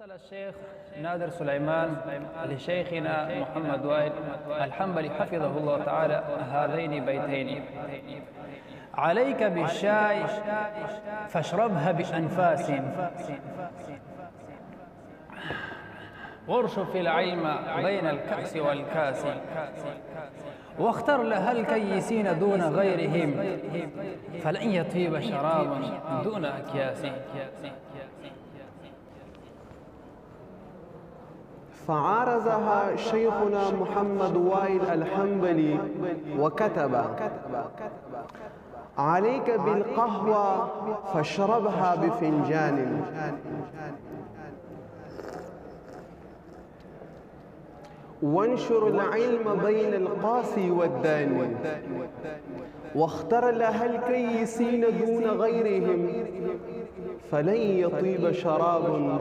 أرسل الشيخ نادر سليمان لشيخنا محمد وائل الحنبلي حفظه الله تعالى هذين بيتين: عليك بالشاي فاشربها بأنفاس، وارشف العلم بين الكأس والكاس، واختر لها الكيسين دون غيرهم، فلن يطيب شراب دون أكياس. فعارضها شيخنا محمد وائل الحنبلي وكتب: عليك بالقهوة فاشربها بفنجان، وانشر العلم بين القاسي والداني، واختر لها الكيسين دون غيرهم، فلن يطيب شراب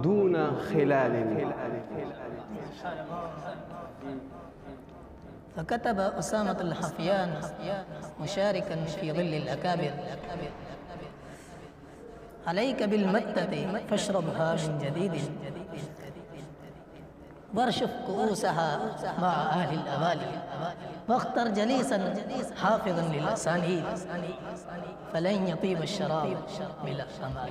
دون خلال. فكتب أسامة الحفيان مشاركا في ظل الأكابر: عليك بالمتة فاشربها من جديد، وارشف كؤوسها مع أهل الأبالي، واختر جليسا حافظا للأسانيد، فلن يطيب الشراب بلا أمال.